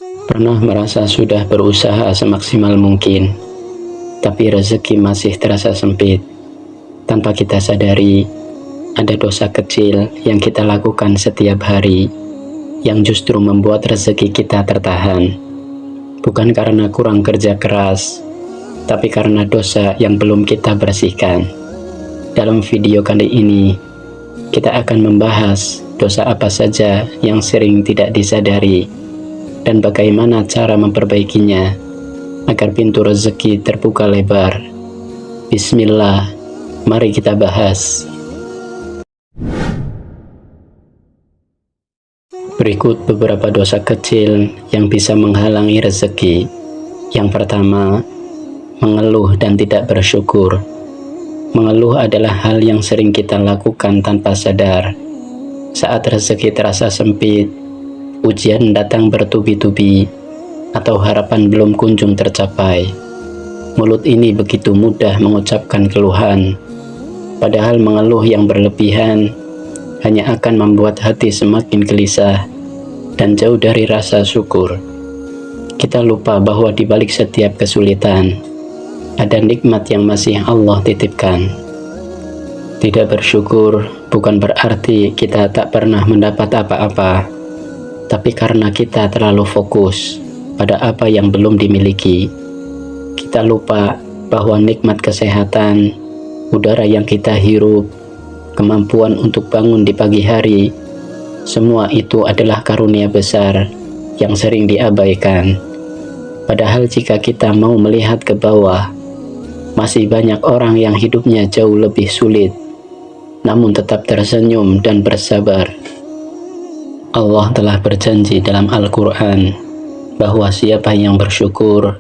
Pernah merasa sudah berusaha semaksimal mungkin, tapi rezeki masih terasa sempit. Tanpa kita sadari, ada dosa kecil yang kita lakukan setiap hari, yang justru membuat rezeki kita tertahan. Bukan karena kurang kerja keras, tapi karena dosa yang belum kita bersihkan. Dalam video kali ini, kita akan membahas dosa apa saja yang sering tidak disadari, dan bagaimana cara memperbaikinya agar pintu rezeki terbuka lebar. Bismillah, mari kita bahas. Berikut beberapa dosa kecil yang bisa menghalangi rezeki. Yang pertama, mengeluh dan tidak bersyukur. Mengeluh adalah hal yang sering kita lakukan tanpa sadar. Saat rezeki terasa sempit, ujian datang bertubi-tubi, atau harapan belum kunjung tercapai, mulut ini begitu mudah mengucapkan keluhan. Padahal mengeluh yang berlebihan hanya akan membuat hati semakin gelisah dan jauh dari rasa syukur. Kita lupa bahwa di balik setiap kesulitan ada nikmat yang masih Allah titipkan. Tidak bersyukur bukan berarti kita tak pernah mendapat apa-apa, tapi karena kita terlalu fokus pada apa yang belum dimiliki. Kita lupa bahwa nikmat kesehatan, udara yang kita hirup, kemampuan untuk bangun di pagi hari, semua itu adalah karunia besar yang sering diabaikan. Padahal jika kita mau melihat ke bawah, masih banyak orang yang hidupnya jauh lebih sulit, namun tetap tersenyum dan bersabar. Allah telah berjanji dalam Al-Quran bahwa siapa yang bersyukur,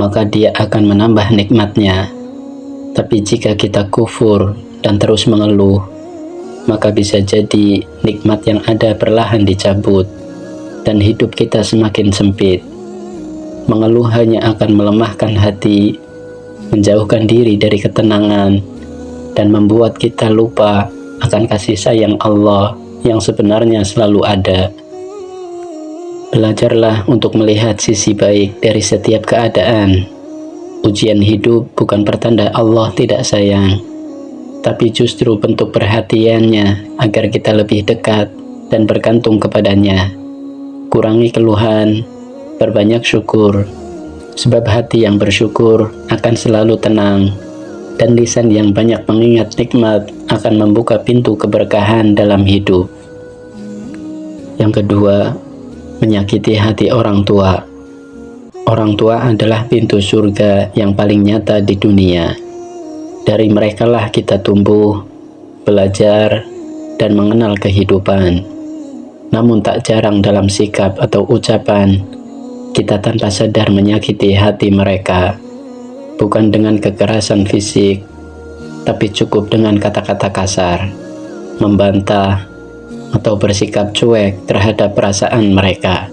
maka dia akan menambah nikmatnya. Tapi jika kita kufur dan terus mengeluh, maka bisa jadi nikmat yang ada perlahan dicabut dan hidup kita semakin sempit. Mengeluh hanya akan melemahkan hati, menjauhkan diri dari ketenangan, dan membuat kita lupa akan kasih sayang Allah yang sebenarnya selalu ada. Belajarlah untuk melihat sisi baik dari setiap keadaan. Ujian hidup bukan pertanda Allah tidak sayang, tapi justru bentuk perhatiannya agar kita lebih dekat dan bergantung kepadanya. Kurangi keluhan, berbanyak syukur, sebab hati yang bersyukur akan selalu tenang, dan lisan yang banyak mengingat nikmat akan membuka pintu keberkahan dalam hidup. Yang kedua, menyakiti hati orang tua. Orang tua adalah pintu surga yang paling nyata di dunia. Dari merekalah kita tumbuh, belajar, dan mengenal kehidupan. Namun tak jarang dalam sikap atau ucapan, kita tanpa sadar menyakiti hati mereka. Bukan dengan kekerasan fisik, tapi cukup dengan kata-kata kasar, membantah, atau bersikap cuek terhadap perasaan mereka.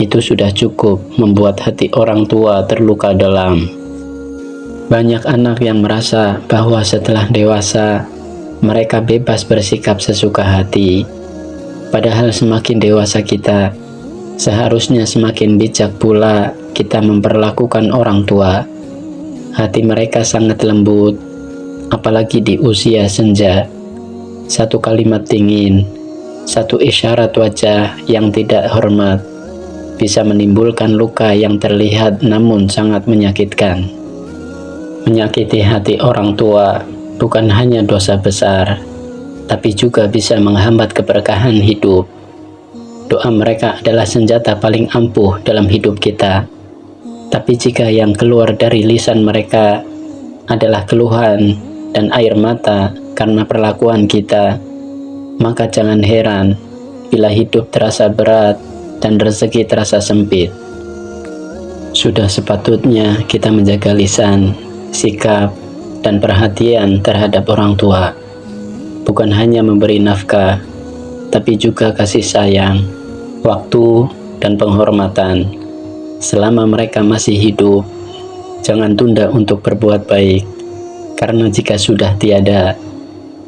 Itu sudah cukup membuat hati orang tua terluka dalam. Banyak anak yang merasa bahwa setelah dewasa, mereka bebas bersikap sesuka hati. Padahal semakin dewasa kita, seharusnya semakin bijak pula kita memperlakukan orang tua. Hati mereka sangat lembut, apalagi di usia senja. Satu kalimat dingin, satu isyarat wajah yang tidak hormat, bisa menimbulkan luka yang terlihat namun sangat menyakitkan. Menyakiti hati orang tua bukan hanya dosa besar, tapi juga bisa menghambat keberkahan hidup. Doa mereka adalah senjata paling ampuh dalam hidup kita. Tapi jika yang keluar dari lisan mereka adalah keluhan dan air mata karena perlakuan kita, maka jangan heran bila hidup terasa berat dan rezeki terasa sempit. Sudah sepatutnya kita menjaga lisan, sikap, dan perhatian terhadap orang tua. Bukan hanya memberi nafkah, tapi juga kasih sayang, waktu, dan penghormatan. Selama mereka masih hidup, jangan tunda untuk berbuat baik, karena jika sudah tiada,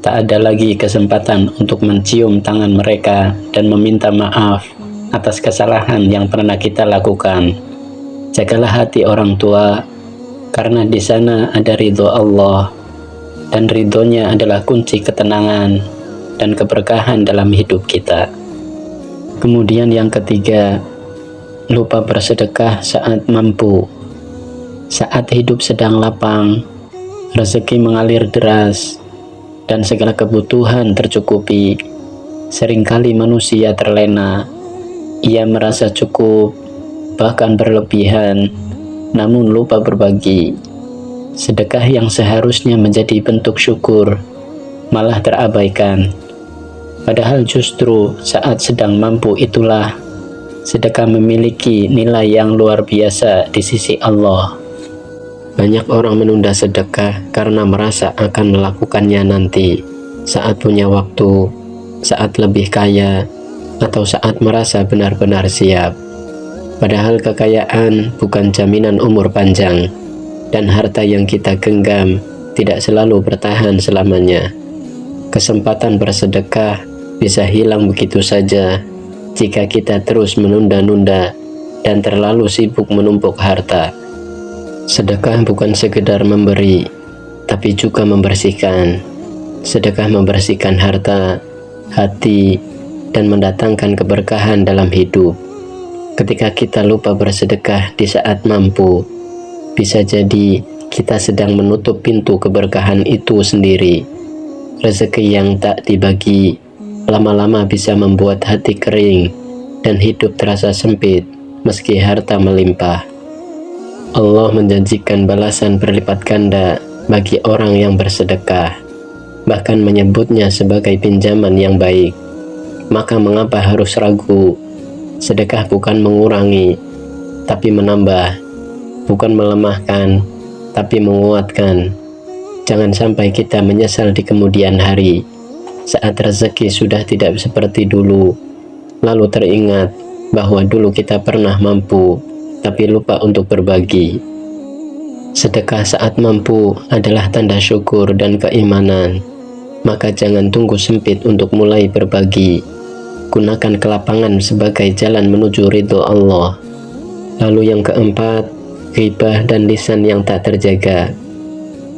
tak ada lagi kesempatan untuk mencium tangan mereka dan meminta maaf atas kesalahan yang pernah kita lakukan. Jagalah hati orang tua, karena di sana ada ridho Allah, dan ridhonya adalah kunci ketenangan dan keberkahan dalam hidup kita. Kemudian yang ketiga, lupa bersedekah saat mampu. Saat hidup sedang lapang, rezeki mengalir deras, dan segala kebutuhan tercukupi, seringkali manusia terlena. Ia merasa cukup, bahkan berlebihan, namun lupa berbagi. Sedekah yang seharusnya menjadi bentuk syukur malah terabaikan. Padahal justru saat sedang mampu itulah sedekah memiliki nilai yang luar biasa di sisi Allah. Banyak orang menunda sedekah karena merasa akan melakukannya nanti, saat punya waktu, saat lebih kaya, atau saat merasa benar-benar siap. Padahal kekayaan bukan jaminan umur panjang, dan harta yang kita genggam tidak selalu bertahan selamanya. Kesempatan bersedekah bisa hilang begitu saja jika kita terus menunda-nunda dan terlalu sibuk menumpuk harta. Sedekah bukan sekedar memberi, tapi juga membersihkan. Sedekah membersihkan harta, hati, dan mendatangkan keberkahan dalam hidup. Ketika kita lupa bersedekah di saat mampu, bisa jadi kita sedang menutup pintu keberkahan itu sendiri. Rezeki yang tak dibagi lama-lama bisa membuat hati kering dan hidup terasa sempit meski harta melimpah. Allah menjanjikan balasan berlipat ganda bagi orang yang bersedekah, bahkan menyebutnya sebagai pinjaman yang baik. Maka mengapa harus ragu? Sedekah bukan mengurangi, tapi menambah, bukan melemahkan, tapi menguatkan. Jangan sampai kita menyesal di kemudian hari, saat rezeki sudah tidak seperti dulu, lalu teringat bahwa dulu kita pernah mampu, tapi lupa untuk berbagi. Sedekah saat mampu adalah tanda syukur dan keimanan, maka jangan tunggu sempit untuk mulai berbagi. Gunakan kelapangan sebagai jalan menuju ridho Allah. Lalu yang keempat, ghibah dan lisan yang tak terjaga.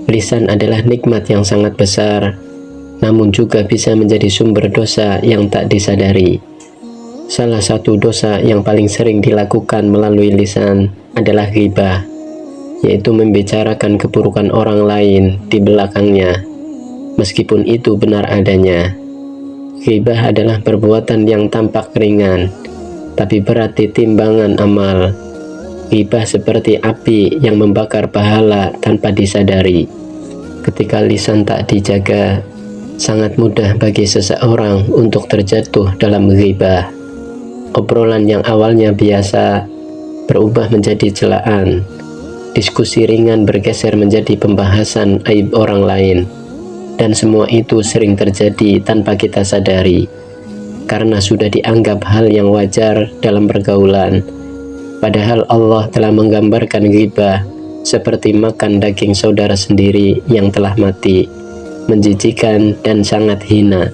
Lisan adalah nikmat yang sangat besar, namun juga bisa menjadi sumber dosa yang tak disadari. Salah satu dosa yang paling sering dilakukan melalui lisan adalah ghibah, yaitu membicarakan keburukan orang lain di belakangnya, meskipun itu benar adanya. Ghibah adalah perbuatan yang tampak ringan, tapi berat di timbangan amal. Ghibah seperti api yang membakar pahala tanpa disadari. Ketika lisan tak dijaga, sangat mudah bagi seseorang untuk terjatuh dalam ghibah. Obrolan yang awalnya biasa berubah menjadi celaan. Diskusi ringan bergeser menjadi pembahasan aib orang lain. Dan semua itu sering terjadi tanpa kita sadari, karena sudah dianggap hal yang wajar dalam pergaulan. Padahal Allah telah menggambarkan ghibah seperti makan daging saudara sendiri yang telah mati, menjijikan dan sangat hina.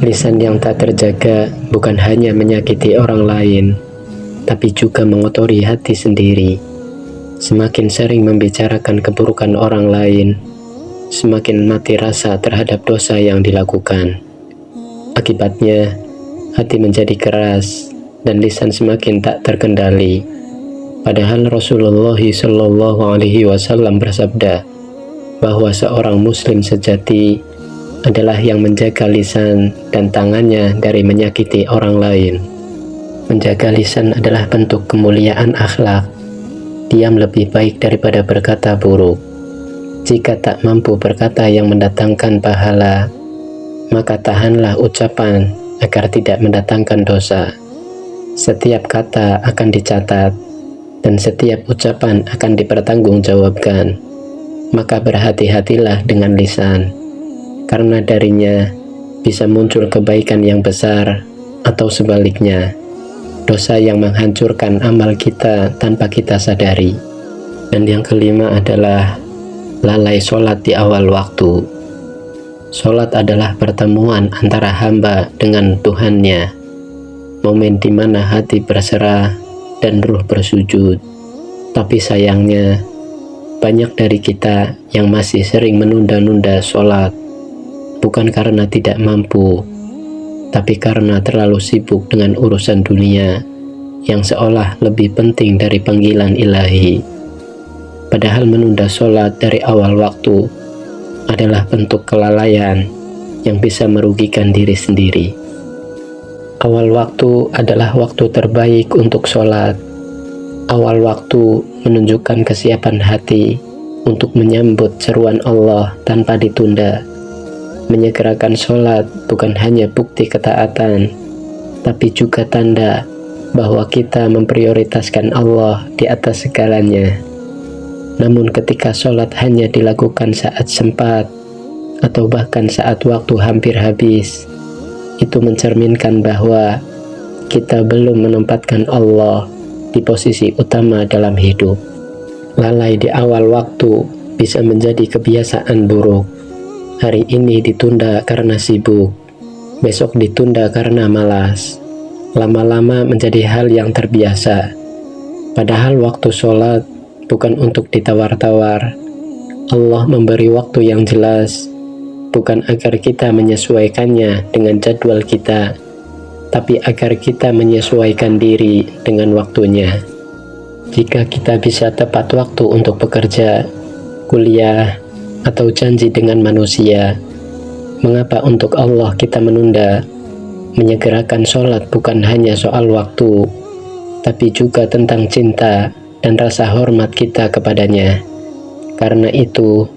Lisan yang tak terjaga bukan hanya menyakiti orang lain, tapi juga mengotori hati sendiri. Semakin sering membicarakan keburukan orang lain, semakin mati rasa terhadap dosa yang dilakukan. Akibatnya, hati menjadi keras dan lisan semakin tak terkendali. Padahal Rasulullah SAW bersabda bahwa seorang muslim sejati adalah yang menjaga lisan dan tangannya dari menyakiti orang lain. Menjaga lisan adalah bentuk kemuliaan akhlak. Diam lebih baik daripada berkata buruk. Jika tak mampu berkata yang mendatangkan pahala, maka tahanlah ucapan agar tidak mendatangkan dosa. Setiap kata akan dicatat, dan setiap ucapan akan dipertanggungjawabkan. Maka berhati-hatilah dengan lisan, karena darinya bisa muncul kebaikan yang besar, atau sebaliknya, dosa yang menghancurkan amal kita tanpa kita sadari. Dan yang kelima adalah lalai sholat di awal waktu. Sholat adalah pertemuan antara hamba dengan Tuhannya. momen di mana hati berserah dan ruh bersujud. Tapi sayangnya, banyak dari kita yang masih sering menunda-nunda sholat, bukan karena tidak mampu, tapi karena terlalu sibuk dengan urusan dunia yang seolah lebih penting dari panggilan ilahi. Padahal menunda sholat dari awal waktu adalah bentuk kelalaian yang bisa merugikan diri sendiri. Awal waktu adalah waktu terbaik untuk sholat. Awal waktu menunjukkan kesiapan hati untuk menyambut seruan Allah tanpa ditunda. Menyegerakan sholat bukan hanya bukti ketaatan, tapi juga tanda bahwa kita memprioritaskan Allah di atas segalanya. Namun ketika sholat hanya dilakukan saat sempat, atau bahkan saat waktu hampir habis, itu mencerminkan bahwa kita belum menempatkan Allah di posisi utama dalam hidup. Lalai di awal waktu bisa menjadi kebiasaan buruk. Hari ini ditunda karena sibuk, besok ditunda karena malas. Lama-lama menjadi hal yang terbiasa. Padahal waktu sholat bukan untuk ditawar-tawar. Allah memberi waktu yang jelas, bukan agar kita menyesuaikannya dengan jadwal kita, tapi agar kita menyesuaikan diri dengan waktunya. Jika kita bisa tepat waktu untuk bekerja, kuliah, atau janji dengan manusia, mengapa untuk Allah kita menunda? Menyegerakan sholat bukan hanya soal waktu, tapi juga tentang cinta dan rasa hormat kita kepadanya. Karena itu,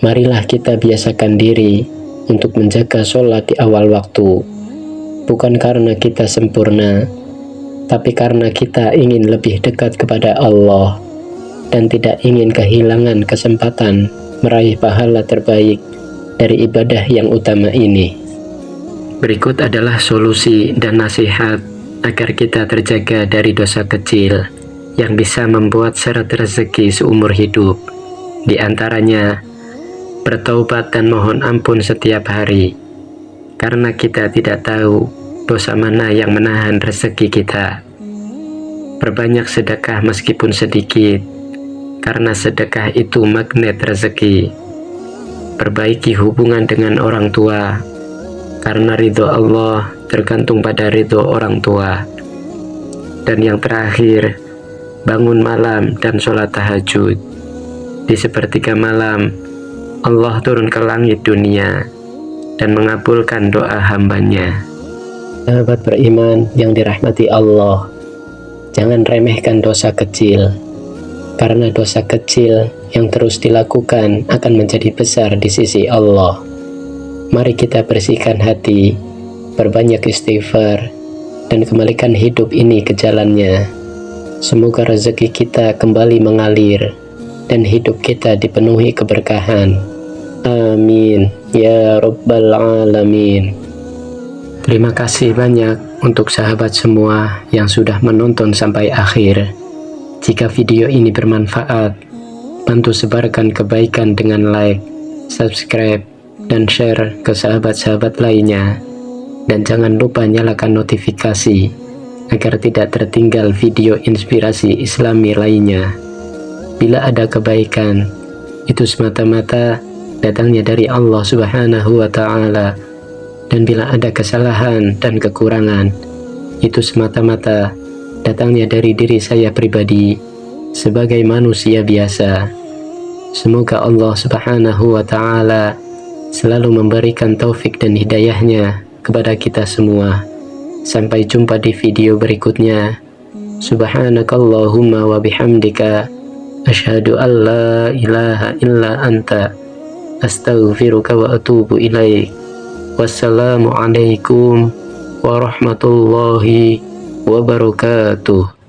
marilah kita biasakan diri untuk menjaga sholat di awal waktu, bukan karena kita sempurna, tapi karena kita ingin lebih dekat kepada Allah dan tidak ingin kehilangan kesempatan meraih pahala terbaik dari ibadah yang utama ini. Berikut adalah solusi dan nasihat agar kita terjaga dari dosa kecil yang bisa membuat syarat rezeki seumur hidup. Di antaranya, bertaubat dan mohon ampun setiap hari, karena kita tidak tahu dosa mana yang menahan rezeki kita. Perbanyak sedekah meskipun sedikit, karena sedekah itu magnet rezeki. Perbaiki hubungan dengan orang tua, karena ridho Allah tergantung pada ridho orang tua. Dan yang terakhir, bangun malam dan sholat tahajud. Di sepertiga malam, Allah turun ke langit dunia dan mengabulkan doa hambanya. Sahabat beriman yang dirahmati Allah, jangan remehkan dosa kecil, karena dosa kecil yang terus dilakukan akan menjadi besar di sisi Allah. Mari kita bersihkan hati, berbanyak istighfar, dan kembalikan hidup ini ke jalannya. Semoga rezeki kita kembali mengalir dan hidup kita dipenuhi keberkahan. Amin ya Rabbal Alamin. Terima kasih banyak untuk sahabat semua yang sudah menonton sampai akhir. Jika video ini bermanfaat, bantu sebarkan kebaikan dengan like, subscribe, dan share ke sahabat-sahabat lainnya. Dan jangan lupa nyalakan notifikasi agar tidak tertinggal video inspirasi Islami lainnya. Bila ada kebaikan, itu semata-mata datangnya dari Allah Subhanahu wa Ta'ala. Dan bila ada kesalahan dan kekurangan, itu semata-mata datangnya dari diri saya pribadi sebagai manusia biasa. Semoga Allah Subhanahu wa Ta'ala selalu memberikan taufik dan hidayahnya kepada kita semua. Sampai jumpa di video berikutnya. Subhanakallahumma wa bihamdika, asyhadu an la ilaha illa anta, astaghfiruka wa atubu ilaik. Wassalamualaikum warahmatullahi wabarakatuh.